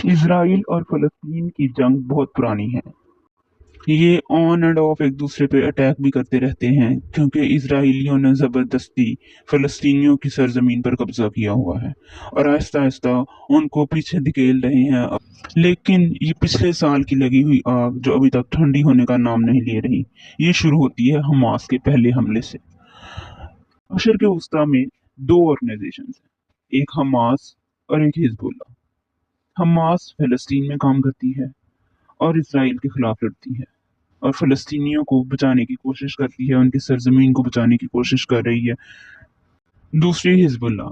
Israel और फ़लस्तीन की जंग बहुत पुरानी है। ये ऑन एंड ऑफ एक दूसरे पे अटैक भी करते रहते हैं क्योंकि इजराइलियों ने ज़बरदस्ती फ़लस्तीनियों की सरजमीन पर कब्जा किया हुआ है और आहिस्ता आहिस्ता उनको पीछे धकेल रहे हैं। लेकिन ये पिछले साल की लगी हुई आग जो अभी तक ठंडी होने का नाम नहीं ले रही, ये शुरू होती है हमास के पहले हमले से। बशर के वस्ता में दो ऑर्गेनाइजेशन हैं, एक हमास और एक हिजबुल्लाह। हमास फ़लस्तीन में काम करती है और इसराइल के खिलाफ लड़ती है और फ़लस्तीनियों को बचाने की कोशिश करती है, उनकी सरजमीन को बचाने की कोशिश कर रही है। दूसरी हिजबुल्लाह।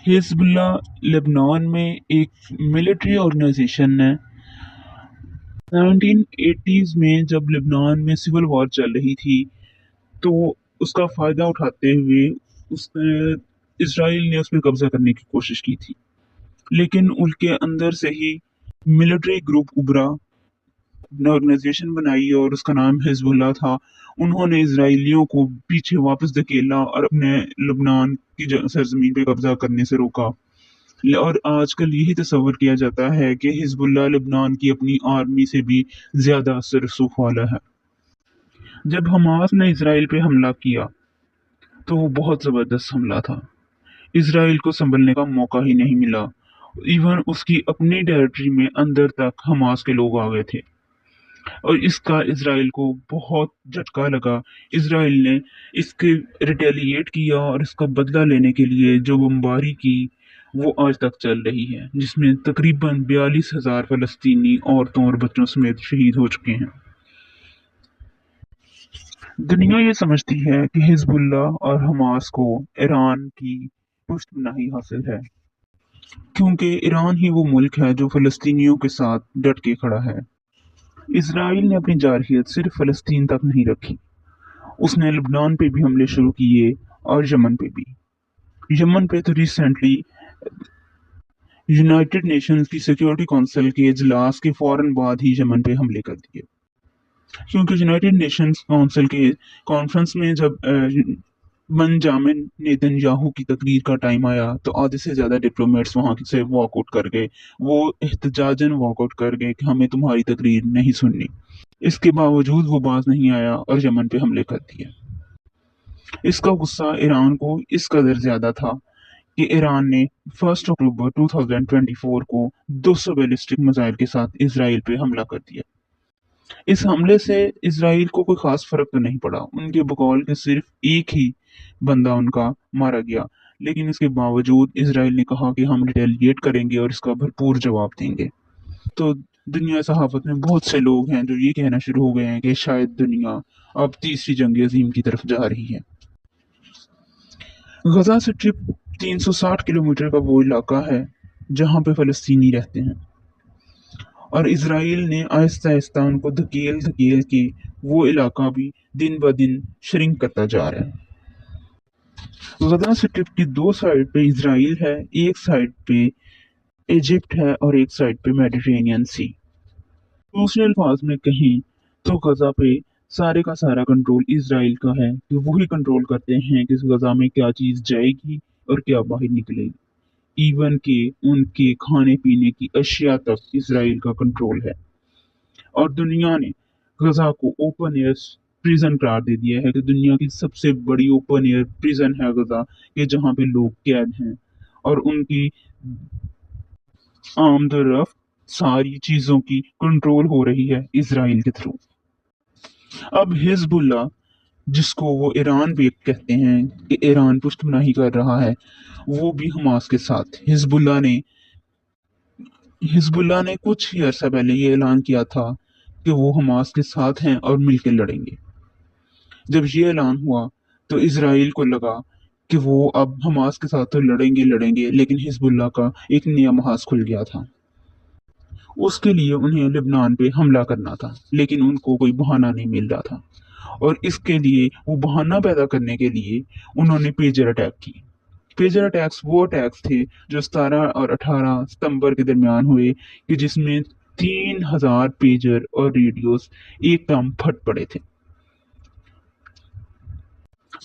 हिजबुल्लाह लेबनान में एक मिलिट्री ऑर्गेनाइजेशन है। 1980s में जब लेबनान में सिविल वॉर चल रही थी तो उसका फ़ायदा उठाते हुए उसने इसराइल ने उस पर कब्जा करने की कोशिश की थी, लेकिन उनके अंदर से ही मिलिट्री ग्रुप उभरा, ऑर्गेनाइजेशन बनाई और उसका नाम हिजबुल्लाह था। उन्होंने इजराइलियों को पीछे वापस धकेला और अपने लबनान की सरजमीन पे कब्जा करने से रोका। और आजकल यही तस्वर किया जाता है कि हिजबुल्लाह लबनान की अपनी आर्मी से भी ज्यादा असर रसूख वाला है। जब हमास ने इसराइल पे हमला किया तो वो बहुत जबरदस्त हमला था। इसराइल को संभलने का मौका ही नहीं मिला। इवन उसकी अपनी टेरिटरी में अंदर तक हमास के लोग आ गए थे और इसका इसराइल को बहुत झटका लगा। इसराइल ने इसके रिटेलिएट किया और इसका बदला लेने के लिए जो बमबारी की वो आज तक चल रही है, जिसमें तकरीबन 42,000 फलस्तीनी औरतों और बच्चों समेत शहीद हो चुके हैं। दुनिया ये समझती है कि हिजबुल्लाह और हमास को ईरान की पुष्टपनाही हासिल है, क्योंकि ईरान ही वो मुल्क है जो फलस्तीनियों के साथ डट के खड़ा है। इसराइल ने अपनी जारहियत सिर्फ फलस्तीन तक नहीं रखी, उसने लेबनान पे भी हमले शुरू किए और यमन पे भी। यमन पे तो रिसेंटली यूनाइटेड नेशंस की सिक्योरिटी काउंसिल के इजलास के फौरन बाद ही यमन पे हमले कर दिए, क्योंकि यूनाइटेड नेशंस काउंसिल के कॉन्फ्रेंस में जब बेंजामिन नेतन्याहू की तकरीर का टाइम आया तो आधे से ज्यादा डिप्लोमेट्स वहां से वॉकआउट कर गए। वो एहतजाजन वॉकआउट कर गए कि हमें तुम्हारी तकरीर नहीं सुननी। इसके बावजूद वो बाज नहीं आया और यमन पे हमले कर दिए। इसका गुस्सा ईरान को इस कदर ज्यादा था कि ईरान ने 1 अक्टूबर 2024 को 200 बैलिस्टिक मिसाइल के साथ इसराइल पे हमला कर दिया। इस हमले से इसराइल को कोई खास फर्क तो नहीं पड़ा, उनके बकौल के सिर्फ एक ही बंदा उनका मारा गया, लेकिन इसके बावजूद इसराइल ने कहा कि हम रिटेलिएट करेंगे और इसका भरपूर जवाब देंगे। तो दुनिया सहाफत में बहुत से लोग हैं जो ये कहना शुरू हो गए हैं कि शायद दुनिया अब तीसरी जंग अजीम की तरफ जा रही है। गजा स्ट्रिप 360 किलोमीटर का वो इलाका है जहां पे फलस्तीनी रहते हैं और इसराइल ने आहिस्ता आहिस्ता उनको धकेल धकेल के वो इलाका भी दिन ब दिन श्रिंक करता जा रहा है। गजा स्ट्रिप की दो साइड पे इसराइल है, एक साइड पे इजिप्ट है और एक साइड पे मेडिटेरेनियन सी। दूसरे अल्फाज में कहें तो गजा पे सारे का सारा कंट्रोल इसराइल का है कि वही कंट्रोल करते हैं कि इस गजा में क्या चीज जाएगी और क्या बाहर निकलेगी। इवन के उनके खाने पीने की अशिया तक इसराइल का कंट्रोल है। और दुनिया ने गजा को ओपन एयर प्रिजन करार दे दिया है कि दुनिया की सबसे बड़ी ओपन एयर प्रिजन है गजा, कि जहाँ पे लोग कैद हैं और उनकी आमदरफ्त सारी चीजों की कंट्रोल हो रही है इसराइल के थ्रू। अब हिजबुल्ला, जिसको वो ईरान भी कहते हैं कि ईरान पुष्टपनाही कर रहा है, वो भी हमास के साथ। हिजबुल्ला ने कुछ ही अरसा पहले ये ऐलान किया था कि वो हमास के साथ हैं और मिलकर लड़ेंगे। जब ये ऐलान हुआ तो इसराइल को लगा कि वो अब हमास के साथ तो लड़ेंगे लड़ेंगे, लेकिन हिजबुल्ला का एक नया महाज खुल गया था। उसके लिए उन्हें लेबनान पे हमला करना था, लेकिन उनको कोई बहाना नहीं मिल रहा था और इसके लिए वो बहाना पैदा करने के लिए उन्होंने पेजर अटैक की। पेजर अटैक्स वो अटैक्स थे जो 17 और 18 सितंबर के दरमियान हुए, कि जिसमें 3,000 पेजर और रेडियोस एकदम फट पड़े थे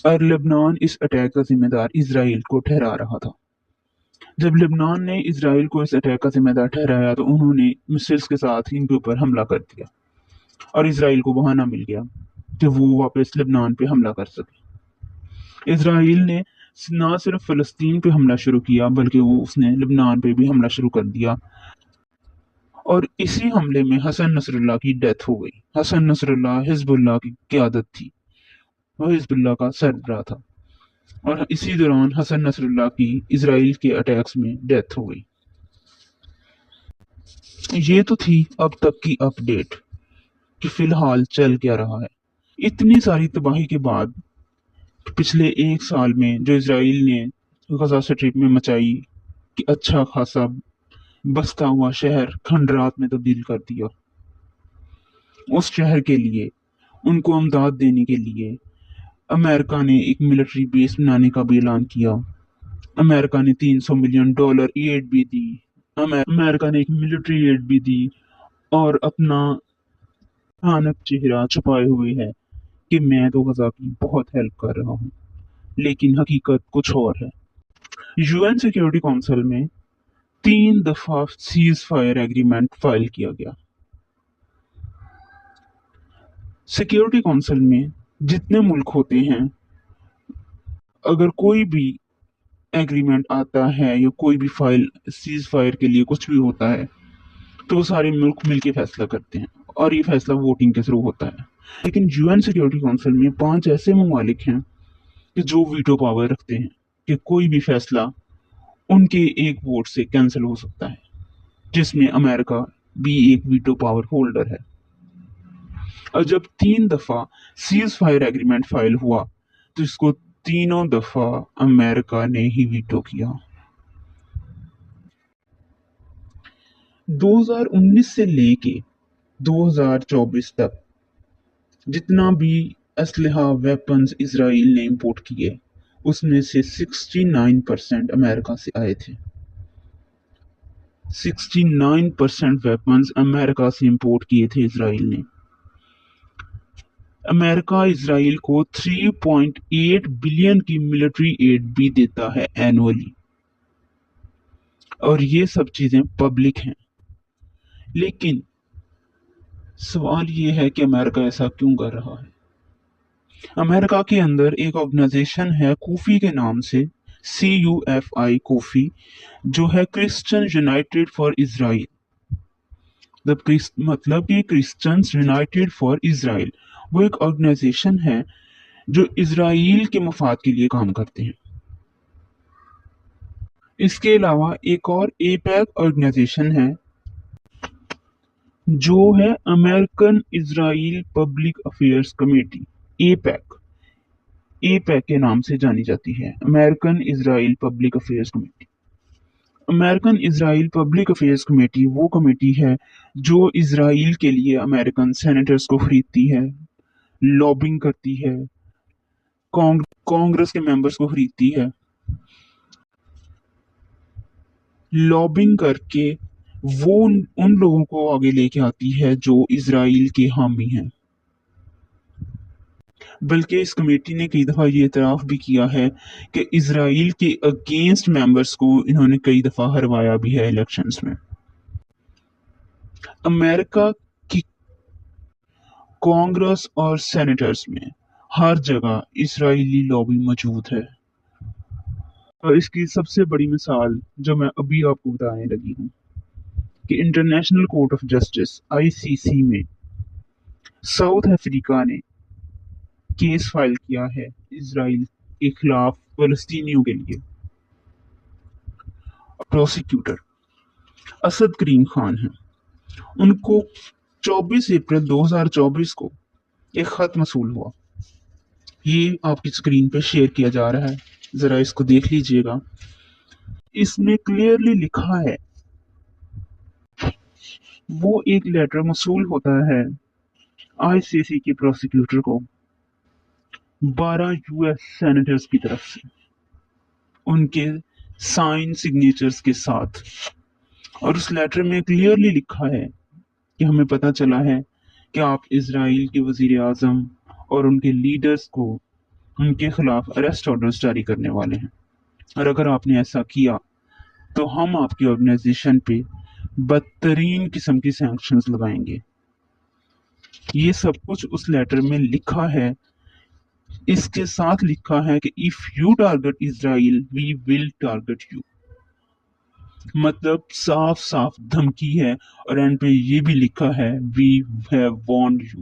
और लेबनान इस अटैक का जिम्मेदार इसराइल को ठहरा रहा था। जब लेबनान ने इसराइल को इस अटैक का जिम्मेदार ठहराया तो उन्होंने मिसाइल्स के साथ इनके ऊपर हमला कर दिया और इसराइल को बहाना मिल गया कि वो वापस लेबनान पे हमला कर सके। इसराइल ने ना सिर्फ फलस्तीन पे हमला शुरू किया बल्कि वो उसने लेबनान पे भी हमला शुरू कर दिया और इसी हमले में हसन नसरुल्लाह की डेथ हो गई। हसन नसरुल्लाह हिजबुल्लाह की क़यादत थी, वह हिजबुल्लाह का सरबराह था और इसी दौरान हसन नसरुल्लाह की इसराइल के अटैक्स में डेथ हो गई। ये तो थी अब तक की अपडेट कि फिलहाल चल क्या रहा है। इतनी सारी तबाही के बाद पिछले एक साल में जो इसराइल ने गजा स्ट्रिप में मचाई कि अच्छा खासा बसता हुआ शहर खंडरात में तब्दील कर दिया, उस शहर के लिए उनको अमदाद देने के लिए अमेरिका ने एक मिलिट्री बेस बनाने का भी ऐलान किया। अमेरिका ने $300 मिलियन एड भी दी। अमेरिका ने एक मिलिट्री एड भी दी और अपना भयानक चेहरा छुपाए हुए है कि मैं तो गजा की बहुत हेल्प कर रहा हूँ, लेकिन हकीकत कुछ और है। यूएन सिक्योरिटी काउंसिल में 3 दफा सीज फायर एग्रीमेंट फाइल किया गया। सिक्योरिटी काउंसिल में जितने मुल्क होते हैं, अगर कोई भी एग्रीमेंट आता है या कोई भी फाइल सीज फायर के लिए कुछ भी होता है तो वो सारे मुल्क मिलकर फैसला करते हैं और ये फैसला वोटिंग के थ्रू होता है। लेकिन यूएन सिक्योरिटी काउंसिल में 5 ऐसे ममालिक हैं कि जो वीटो पावर रखते हैं कि कोई भी फैसला उनके एक वोट से कैंसिल हो सकता है, जिसमें अमेरिका भी एक वीटो पावर होल्डर है। और जब 3 दफा सीज फायर एग्रीमेंट फाइल हुआ तो इसको तीनों दफा अमेरिका ने ही वीटो किया। 2019 से लेके 2024 तक जितना भी असलहा वेपन्स इसराइल ने इंपोर्ट किए उसमें से 69% अमेरिका से आए थे। 69% वेपन्स अमेरिका से इंपोर्ट किए थे इसराइल ने। अमेरिका इसराइल को 3.8 बिलियन की मिलिट्री एड भी देता है एनुअली, और ये सब चीजें पब्लिक हैं। लेकिन सवाल ये है कि अमेरिका ऐसा क्यों कर रहा है। अमेरिका के अंदर एक ऑर्गेनाइजेशन है कोफी के नाम से, CUFI कोफी, जो है क्रिश्चियन यूनाइटेड फॉर इसराइल। मतलब कि क्रिश्चियंस यूनाइटेड फॉर इसराइल वो एक ऑर्गेनाइजेशन है जो इसराइल के मफाद के लिए काम करते हैं। इसके अलावा एक और एपैक ऑर्गेनाइजेशन है जो है American Israel public affairs committee, APAC के नाम से जानी जाती है, American Israel public affairs committee. American Israel public affairs committee वो कमेटी है जो इसराइल के लिए अमेरिकन सेनेटर्स को खरीदती है, लॉबिंग करती है, कांग्रेस के मेंबर्स को खरीदती है, लॉबिंग करके वो उन लोगों को आगे लेके आती है जो इसराइल के हामी हैं। बल्कि इस कमेटी ने कई दफा ये इतराफ भी किया है कि इसराइल के अगेंस्ट मेंबर्स को इन्होंने कई दफा हरवाया भी है इलेक्शंस में। अमेरिका की कांग्रेस और सेनेटर्स में हर जगह इसराइली लॉबी मौजूद है। और इसकी सबसे बड़ी मिसाल जो मैं अभी आपको बताने लगी हूँ कि international court of justice ICC में साउथ अफ्रीका ने केस फाइल किया है इसराइल के खिलाफ फलस्तीनियों के लिए। प्रोसिक्यूटर असद करीम खान है, उनको 24 अप्रैल 2024 को एक खत मसूल हुआ। ये आपकी स्क्रीन पे शेयर किया जा रहा है, जरा इसको देख लीजिएगा। इसमें क्लियरली लिखा है, वो एक लेटर मसूल होता है ICC के प्रोसिक्यूटर को 12 US सेनेटर्स की तरफ से, उनके साइन सिग्नेचर्स के साथ। और उस लेटर में क्लियरली लिखा है कि हमें पता चला है कि आप इसराइल के वजीर आजम और उनके लीडर्स को उनके खिलाफ अरेस्ट ऑर्डर्स जारी करने वाले हैं, और अगर आपने ऐसा किया تو ہم آپ کی آرگنائزیشن پہ بدترین قسم کی سینکشنز لگائیں گے. یہ سب کچھ اس لیٹر میں لکھا ہے. اس کے ساتھ لکھا ہے کہ if you target Israel we will target you. مطلب صاف صاف دھمکی ہے. اور اینڈ پہ یہ بھی لکھا ہے وی ہیو وارنڈ یو.